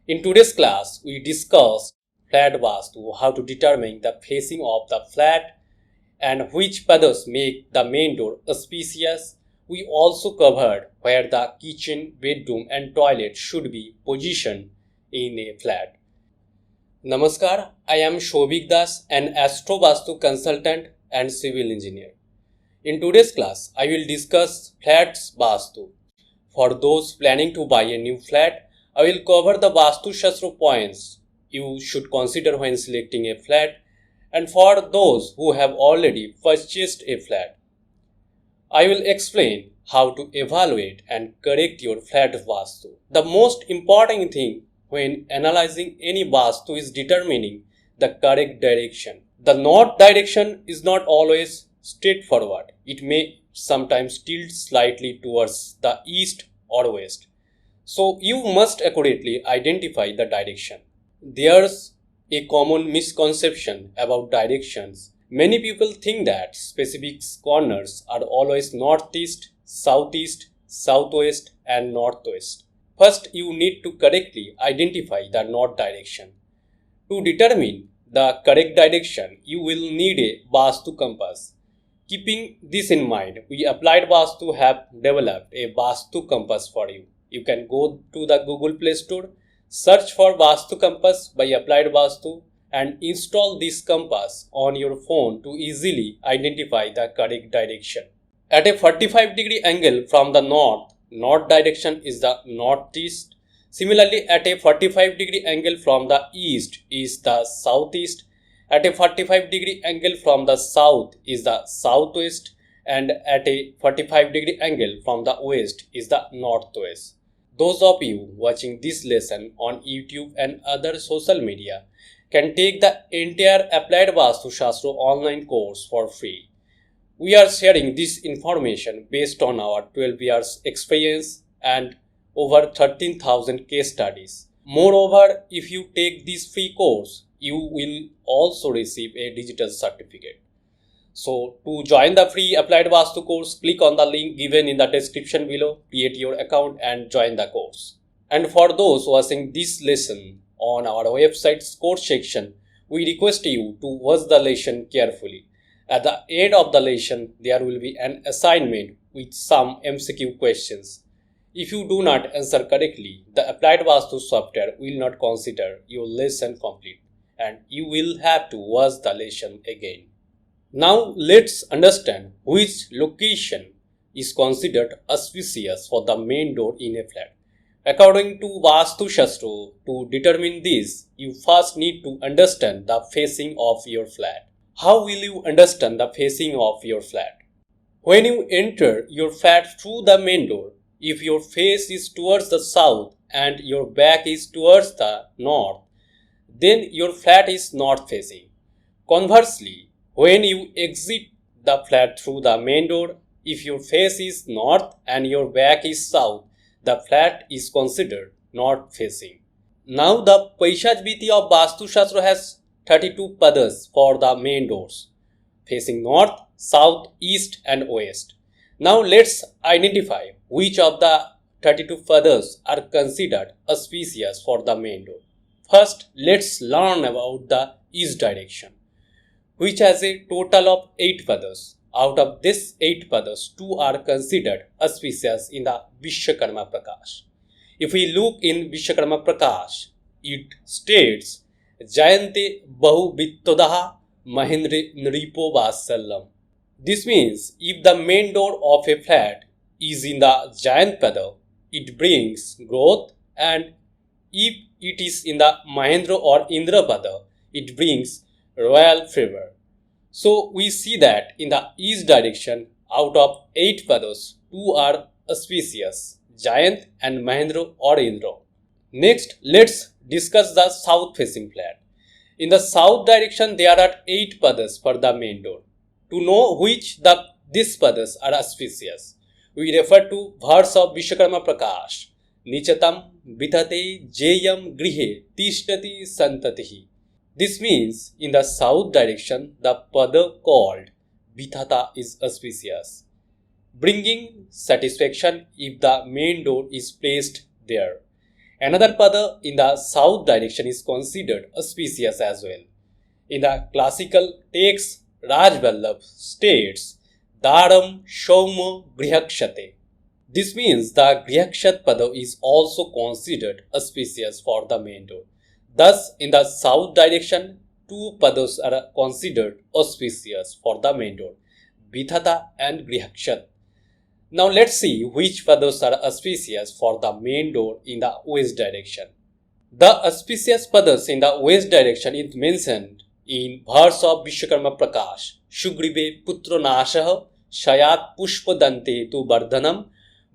In today's class, we discussed flat Vastu, how to determine the facing of the flat and which paths make the main door auspicious. We also covered where the kitchen, bedroom and toilet should be positioned in a flat. Namaskar, I am Shobik Das, an Astro Vastu consultant and civil engineer. In today's class, I will discuss flats Vastu. For those planning to buy a new flat, I will cover the Vastu Shastra points you should consider when selecting a flat, and for those who have already purchased a flat, I will explain how to evaluate and correct your flat Vastu. The most important thing when analyzing any Vastu is determining the correct direction. The north direction is not always straightforward. It may sometimes tilt slightly towards the east or west. So you must accurately identify the direction. There's a common misconception about directions. Many people think that specific corners are always northeast, southeast, southwest and northwest. First, you need to correctly identify the north direction. To determine the correct direction, you will need a Vastu compass. Keeping this in mind, we Applied Vastu have developed a Vastu compass for you. You can go to the Google Play Store, search for Vastu compass by Applied Vastu and install this compass on your phone to easily identify the correct direction. At a 45-degree angle from the north direction is the northeast. Similarly, at a 45-degree angle from the east is the southeast. At a 45-degree angle from the south is the southwest, and at a 45-degree angle from the west is the northwest. Those of you watching this lesson on YouTube and other social media can take the entire Applied Vastu Shastra online course for free. We are sharing this information based on our 12 years experience and over 13,000 case studies. Moreover, if you take this free course, you will also receive a digital certificate. So, to join the free Applied Vastu course, click on the link given in the description below, create your account and join the course. And for those watching this lesson on our website's course section, we request you to watch the lesson carefully. At the end of the lesson, there will be an assignment with some MCQ questions. If you do not answer correctly, the Applied Vastu software will not consider your lesson complete and you will have to watch the lesson again. Now let's understand which location is considered auspicious for the main door in a flat. According to Vastu Shastra, to determine this, you first need to understand the facing of your flat. How will you understand the facing of your flat? When you enter your flat through the main door, if your face is towards the south and your back is towards the north, then your flat is north facing. Conversely, when you exit the flat through the main door, if your face is north and your back is south, the flat is considered north facing. Now the Paishajviti of Vastu Shastra has 32 paths for the main doors, facing north, south, east and west. Now let's identify which of the 32 paths are considered auspicious for the main door. First, let's learn about the east direction, which has a total of 8 paths. Out of these 8 paths, 2 are considered auspicious in the Vishwakarma Prakash. If we look in Vishwakarma Prakash, it states Jayante Bahu Vittodaha Mahendra Nripo Vasallam. This means if the main door of a flat is in the Jayant Pada, it brings growth, and if it is in the Mahendra or Indra Pada, it brings royal favor. So we see that in the east direction, out of 8 paths, 2 are auspicious, Jayant and Mahendra or Indra. Next, let's discuss the south facing flat. In the south direction, there are 8 paths for the main door. To know which these paths are auspicious, we refer to verse of Vishwakarma Prakash, Nichatam Vitate Jayam Grihe Tishtati Santatihi. This means in the south direction, the pada called Vithata is auspicious, bringing satisfaction if the main door is placed there. Another pada in the south direction is considered auspicious as well. In the classical text, Rajvallabh states, Daram Shauma Grihakshate. This means the Grihakshat pada is also considered auspicious for the main door. Thus, in the south direction, two padas are considered auspicious for the main door, Bithata and Grihakshat. Now let's see which padas are auspicious for the main door in the west direction. The auspicious padas in the west direction is mentioned in verse of Vishwakarma Prakash, Shugrive Putro Nashah Shayat Pushpadante tu Bardhanam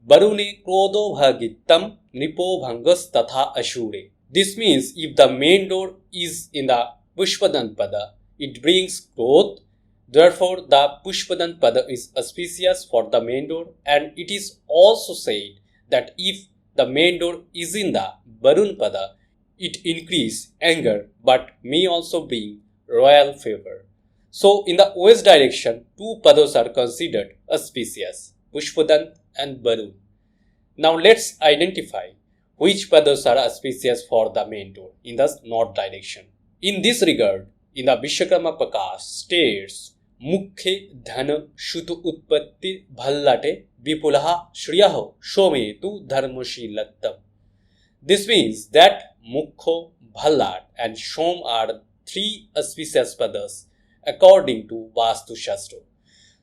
Barune Krodo Bhagittam Nipo Bhangas Tatha Ashure. This means if the main door is in the Pushpadan pada, it brings growth. Therefore, the Pushpadan pada is auspicious for the main door, and it is also said that if the main door is in the Barun pada, it increase anger but may also bring royal favor. So, in the west direction, two padas are considered auspicious, Pushpadan and Barun. Now, let's identify which padas are auspicious for the main door in the north direction. In this regard, in the Vishwakarma Prakash states, Mukhe dhana shutu utpatti bhallate vipulaha shriyaho shometu dharmashilattam. This means that Mukho, Bhallat and Shom are three auspicious padas according to Vastu Shastra.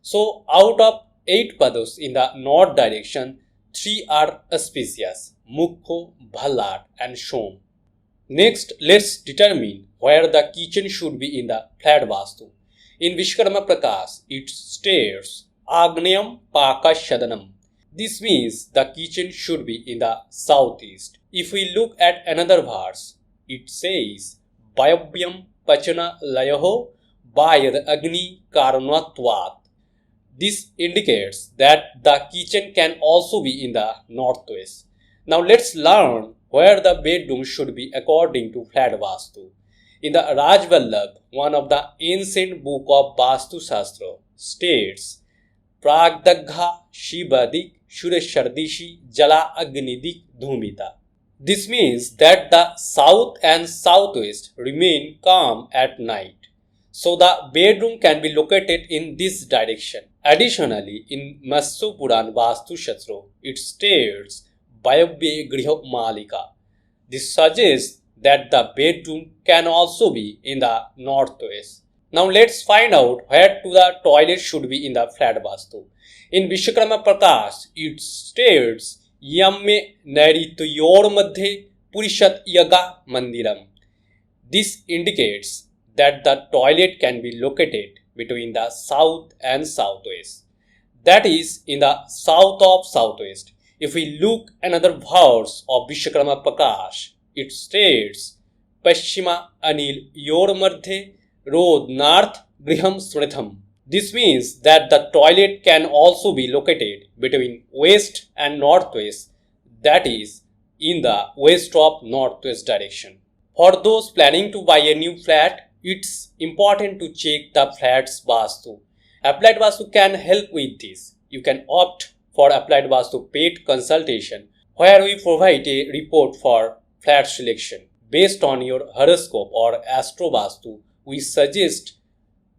So, out of 8 padas in the north direction, 3 are auspicious, Mukho, Bhallat and Shom. Next, let's determine where the kitchen should be in the flat Vastu. In Vishwakarma Prakash, it states Agnayam Pakashadanam. This means the kitchen should be in the southeast. If we look at another verse, it says Vayavyam Pachana Layaho Vayad Agni Karanatvat. This indicates that the kitchen can also be in the northwest. Now let's learn where the bedroom should be according to flat Vastu. In the Rajvallabh, one of the ancient book of Vastu Shastra, states Pragdagha Shivadik Shurashardishi Jala Agnidik Dhumita. This means that the south and southwest remain calm at night. So the bedroom can be located in this direction. Additionally, in Matsya Puran Vastu Shastra, it states Vayavye Griha Malika. This suggests that the bedroom can also be in the northwest. Now let's find out where to the toilet should be in the flat Vastu. In Vishwakarma Prakash, it states Yamme Narituyor Madhe Purishat Yaga Mandiram. This indicates that the toilet can be located between the south and southwest. That is in the south of southwest. If we look another verse of Vishwakarma Prakash, it states Pashchima Anil Yor Madhe Rod Narth Griham Smritham. This means that the toilet can also be located between west and northwest, that is, in the west of northwest direction. For those planning to buy a new flat, it's important to check the flat's Vastu. Applied Vastu can help with this. You can opt for Applied Vastu paid consultation, where we provide a report for flat selection. Based on your horoscope or Astro Vastu, we suggest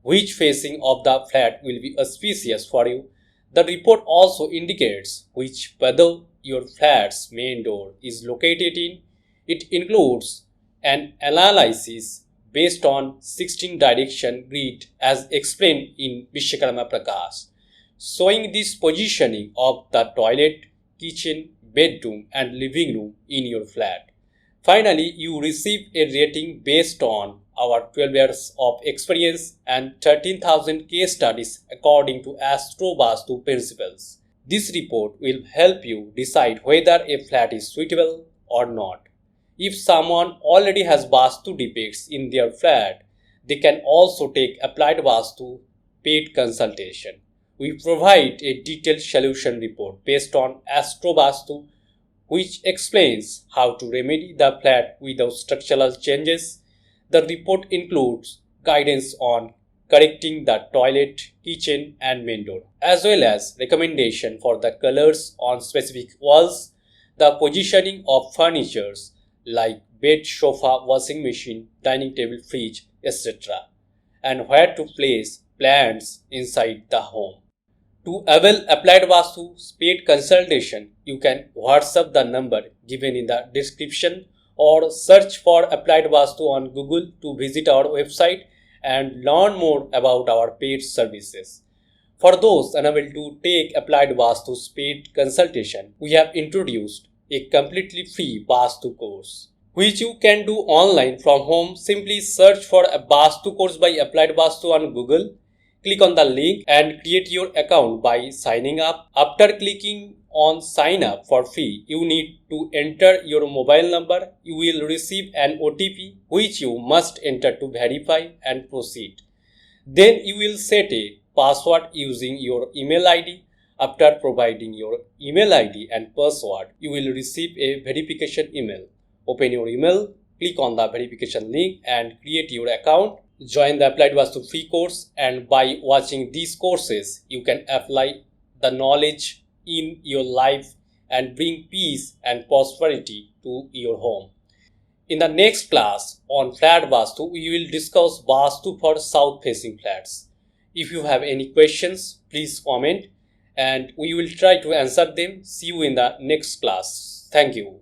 which facing of the flat will be auspicious for you. The report also indicates which pada your flat's main door is located in. It includes an analysis based on 16 direction grid as explained in Vishwakarma Prakash, showing this positioning of the toilet, kitchen, bedroom and living room in your flat. Finally, you receive a rating based on our 12 years of experience and 13,000 case studies according to Astro Vastu principles. This report will help you decide whether a flat is suitable or not. If someone already has Vastu defects in their flat, they can also take Applied Vastu paid consultation. We provide a detailed solution report based on Astro Vastu, which explains how to remedy the flat without structural changes. The report includes guidance on correcting the toilet, kitchen and main door, as well as recommendation for the colors on specific walls. the positioning of furnitures like bed, sofa, washing machine, dining table, fridge, etc., and where to place plants inside the home. To avail Applied Vastu paid consultation, you can WhatsApp the number given in the description or search for Applied Vastu on Google to visit our website and learn more about our paid services. For those unable to take Applied Vastu's paid consultation, we have introduced a completely free Vastu course, which you can do online from home. Simply search for a Vastu course by Applied Vastu on Google. Click on the link and create your account by signing up. After clicking on sign up for free, you need to enter your mobile number. You will receive an OTP which you must enter to verify and proceed. Then you will set a password using your email ID. After providing your email ID and password, you will receive a verification email. Open your email, click on the verification link and create your account. Join the Applied Vastu free course, and by watching these courses, you can apply the knowledge in your life and bring peace and prosperity to your home. In the next class on flat Vastu, we will discuss Vastu for south facing flats. If you have any questions, please comment and we will try to answer them. See you in the next class. Thank you.